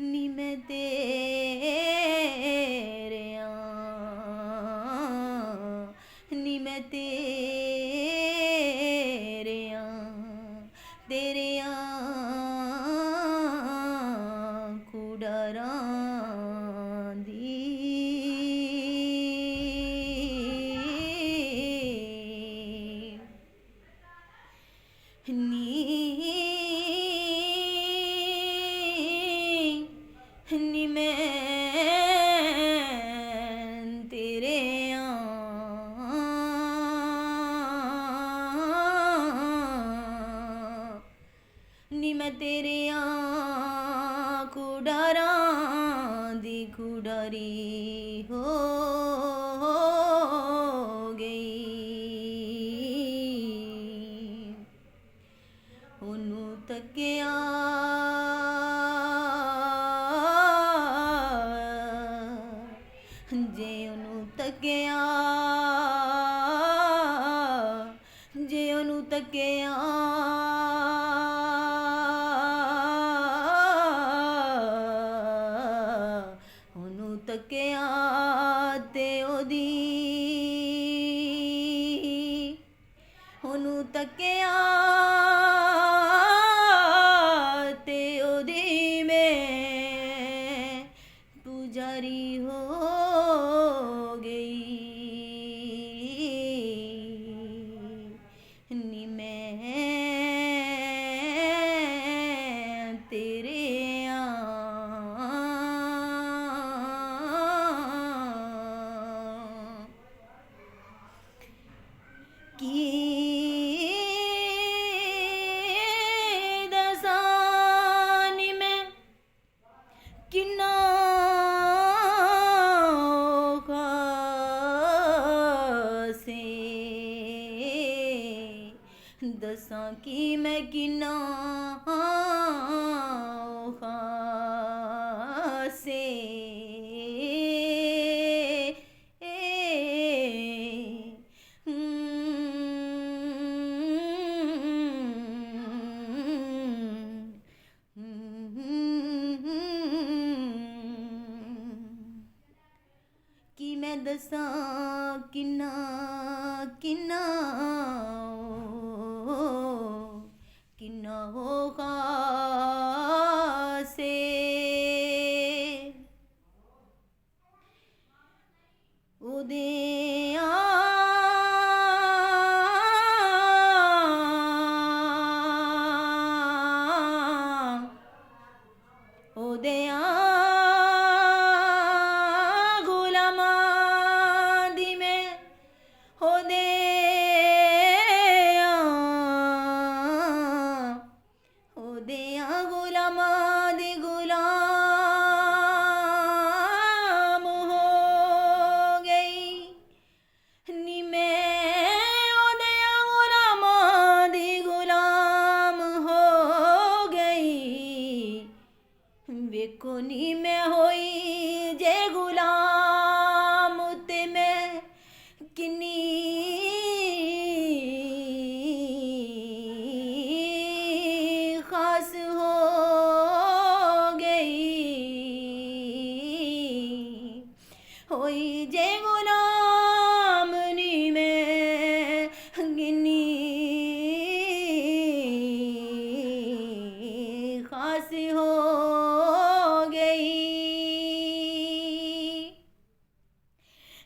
ਨੀ ਮੈਂ ਤੇਰਿਆਂ ਨੀ ਮੈਂ ਤੇਰਿਆਂ ਕੁੜਾਰਾਂ ਦੀ ਨੀ ਮੈਂ ਤੇਰਿਆਂ ਨੀ ਮੈਂ ਤੇਰਿਆਂ ਕੁੜਾਰਾਂ ਦੀ ਕੁੜਾਰੀ ਹੋ ਗਈ। ਉਹਨੂੰ ਤੱਕਿਆ ਜੇ ਉਹਨੂੰ ਤੱਕਿਆ ਜੇ ਉਹਨੂੰ ਤੱਕਿਆ ਉਹਨੂੰ ਤੱਕਿਆ ਤੇ ਉਹਨੂੰ ਤੱਕਿਆ ਤੇ ਉਹਦੀ ਮੈਂ ਪੁਜਾਰੀ ਹੋ ਗਈ। ਨੀ ਮੈਂ ਤੇਰਿਆਂ ਕੀ ਦੱਸਾਂ ਨੀ ਮੈਂ ਕਿੰਨਾ ਦੱਸਾਂ ਕਿ ਮੈਂ ਕਿੰਨਾ ਖਾਸੇ ਕਿ ਮੈਂ ਦੱਸਾਂ ਕਿੰਨਾ ਕਿੰਨਾ ਹੋ ਖਾਸੇ ਉਹਦਿਆਂ ਗੁਲਾਮਾਂ ਦੀ ਮੈਂ ਉਹਦਿਆਂ ਗੁਲਾਮਾਂ ਦੀ ਗੁਲਾਮ ਹੋ ਗਈ। ਨੀ ਮੈਂ ਉਹਦਿਆਂ ਗੁਲਾਮਾਂ ਦੀ ਗੁਲਾਮ ਹੋ ਗਈ। ਵੇਖੋ ਨੀ ਮੈਂ ਹੋਈ ਜੇ ਗੁਲਾਮ ਤੇ ਮੈਂ ਕਿੰਨੀ ਖਾਸ ਹੋ ਗਈ। ਹੋਈ ਜੇ ਗੁਲਾਮ ਨੀ ਮੈਂ ਕਿੰਨੀ ਖਾਸ ਹੋ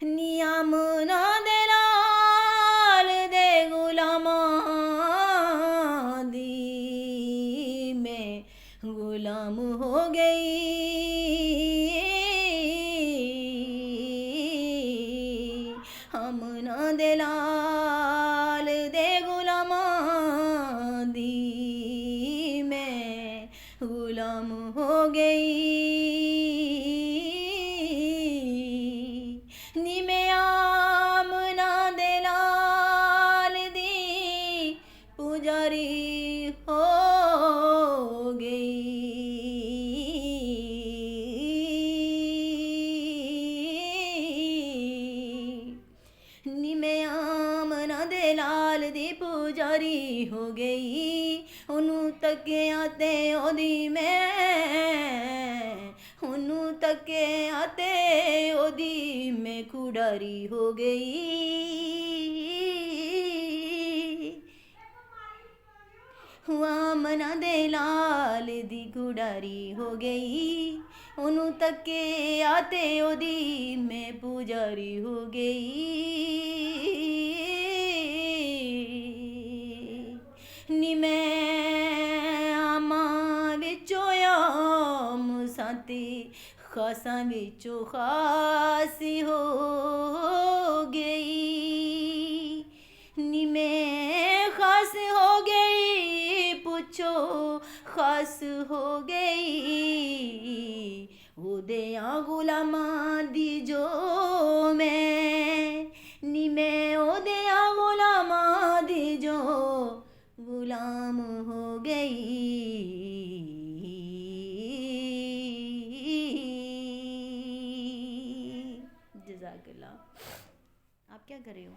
ਨਿਯਮਨਾ ਦੇ ਲਾਲ ਦੇ ਗੁਲਾਮਾਂ ਦੀ ਮੈਂ ਗੁਲਾਮ ਹੋ ਗਈ। ਅਮਨਾ ਦੇ ਲਾਲ ਦੇ ਗੁਲਾਮਾਂ ਦੀ ਮੈਂ ਗੁਲਾਮ ਹੋ ਗਈ। ਨੀ ਮੈਂ ਆਮਨਾ ਦੇ ਲਾਲ ਦੀ ਪੁਜਾਰੀ ਹੋ ਗਈ। ਨੀ ਮੈਂ ਆਮਨਾ ਦੇ ਲਾਲ ਦੀ ਪੁਜਾਰੀ ਪੁਜਾਰੀ ਹੋ ਗਈ। ਉਹਨੂੰ ਤੱਕਿਆ ਤੇ ਉਹਦੀ ਮੈਂ, ਉਹਨੂੰ ਤੱਕਿਆ ਤੇ ਉਹਦੀ ਮੈਂ ਖੁਡਾਰੀ ਹੋ ਗਈ। ਆਮਨਾ ਦੇ ਲਾਲ ਦੀ ਖੁਡਾਰੀ ਹੋ ਗਈ। ਉਹਨੂੰ ਤੱਕਿਆ ਤੇ ਉਹਦੀ ਮੈਂ ਪੁਜਾਰੀ ਹੋ ਗਈ। ਨੀ ਮੈਂ ਆਮਾਂ ਵਿੱਚੋਂ ਆਮ ਸਾਤੀ, ਖਾਸਾਂ ਵਿੱਚੋਂ ਖਾਸ ਹੋ ਗਈ। ਨੀ ਮੈਂ ਖਾਸ ਹੋ ਗਈ, ਪੁੱਛੋ ਖਾਸ ਹੋ ਗਈ। ਉਹਦਿਆਂ ਗੁਲਾਮਾਂ ਦੀ ਜੋ ਮੈਂ, ਨੀ ਮੈਂ ਉਹਦਿਆਂ ਗੁਲਾਮਾਂ ਦੀ ਜੋ ਗੁਲਾਮ ਹੋ गई। जज़ाकल्लाह। आप क्या कर रहे हो?